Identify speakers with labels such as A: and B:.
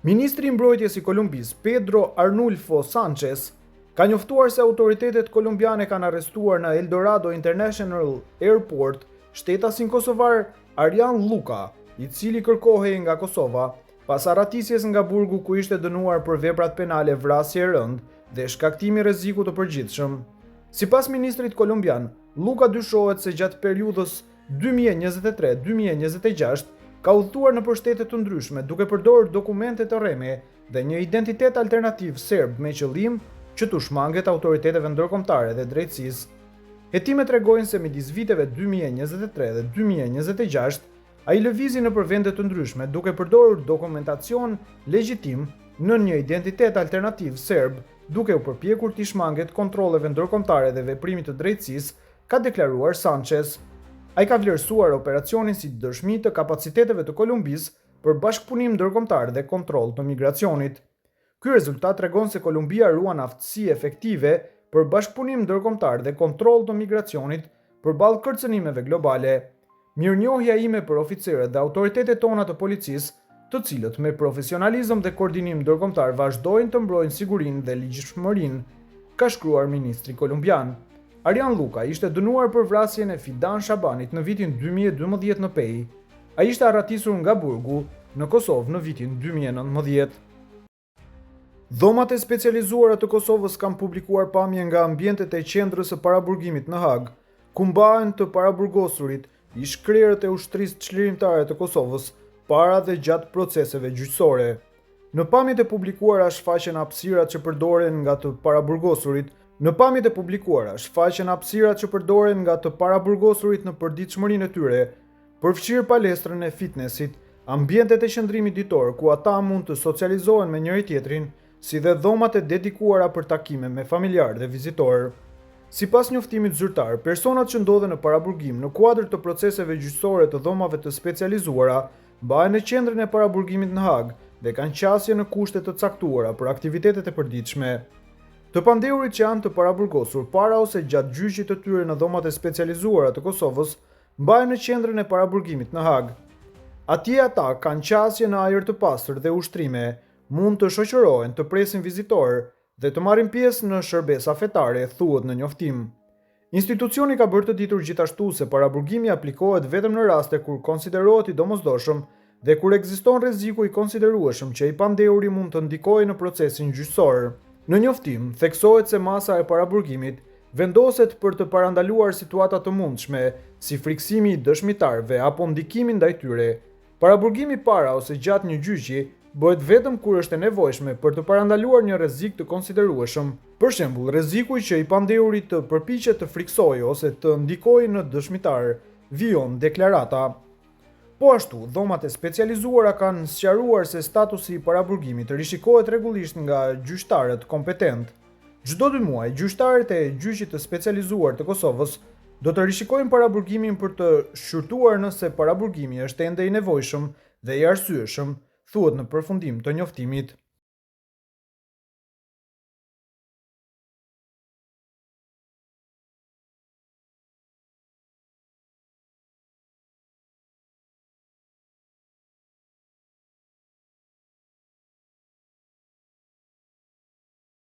A: Ministri i Mbrojtjes i Kolumbisë, Pedro Arnulfo Sanchez, ka njoftuar se autoritetet kolumbiane kanë arrestuar në Eldorado International Airport shtetasin kosovar Arjan Luka, i cili kërkohej nga Kosova pas arratisjes nga burgu ku ishte dënuar për veprat penale, vrasje e rëndë dhe shkaktimi rreziku të përgjithshëm. Sipas ministrit kolumbian, Luka dyshohet se gjatë periudhës 2023-2026 ka udhëtuar në shtete të ndryshme duke përdorur dokumente të rreme dhe një identitet alternativ serb me qëllim që t'u shmanget autoriteteve ndërkombëtare dhe drejtësisë. Hetimet tregojnë se midis viteve 2023 dhe 2026 ai lëvizi nëpër vende të ndryshme duke përdorur dokumentacion legjitim në një identitet alternativ serb, duke u përpjekur t'i shmanget kontrolleve ndërkombëtare dhe veprimit të drejtësisë, ka deklaruar Sanchez. Ai ka vlerësuar operacionin si dëshmi të kapaciteteve të Kolumbisë për bashkëpunim ndërkombëtar dhe kontroll të migracionit. Ky rezultat tregon se Kolumbia ruan aftësi efektive për bashkëpunim ndërkombëtar dhe kontroll të migracionit përballë kërcënimeve globale. Mirënjohja ime për oficerët dhe autoritetet tona të policisë, të cilët me profesionalizëm dhe koordinim ndërkombëtar vazhdojnë të mbrojnë sigurinë dhe ligjshmërinë, ka shkruar ministri kolumbian. Arjan Luka ishte dënuar për vrasjen e Fidan Shabanit në vitin 2012 në Pej. Ai ishte arratisur nga burgu në Kosovë në vitin 2019. Dhomat e specializuara të Kosovës kanë publikuar pamje nga ambientet e qendrës së paraburgimit në Hag, ku mbahen të paraburgosurit ish krerët e ushtrisë çlirimtare të Kosovës para dhe gjatë proceseve gjyqësore. Në pamjet e publikuara shfaqen hapësirat që përdoren nga të paraburgosurit në përditshmërinë e tyre, përfshirë palestrën e fitnessit, ambientet e qëndrimit ditor ku ata mund të socializohen me njëri tjetrin, si dhe dhomat e dedikuara për takime me familjarë dhe vizitorë. Sipas njoftimit zyrtar, personat që ndodhen në paraburgim në kuadër të proceseve gjyqësore të dhomave të specializuara mbahen në qendrën e paraburgimit në Hag dhe kanë qasje në kushte të caktuara për aktivitetet e përditshme. Të pandehurit që janë të paraburgosur para ose gjatë gjyqit të tyre në dhomat e specializuara të Kosovës mbahen në qendrën e paraburgimit në Hag. Atje ata kanë qasje në ajër të pastër dhe ushtrime, mund të shoqërohen, të presin vizitorë dhe të marrin pjesë në shërbesa fetare, thuhet në njoftim. Institucioni ka bërë të ditur gjithashtu se paraburgimi aplikohet vetëm në raste kur konsiderohet i domosdoshëm dhe kur ekziston rreziku i konsiderueshëm që i pandehuri mund të ndikojë në procesin gjyqësor. Në njoftim, theksohet se masa e paraburgimit vendoset për të parandaluar situata të mundshme, si friksimi i dëshmitarëve apo ndikimi ndaj tyre. Paraburgimi para ose gjatë një gjyqi bëhet vetëm kur është e nevojshme për të parandaluar një rrezik të konsiderueshëm. Për shembull, rreziku që i pandehurit të përpiqet të friksojë ose të ndikojë në dëshmitar, vijon deklarata. Po ashtu, dhomat e specializuara kanë sqaruar se statusi i paraburgimit rishikohet rregullisht nga gjyqtarët kompetent. Çdo 2 muaj, gjyqtarët e gjyqit të specializuar të Kosovës do të rishikojnë paraburgimin për të shqyrtuar nëse paraburgimi është ende i nevojshëm dhe i arsyeshëm, thuhet në përfundim të njoftimit.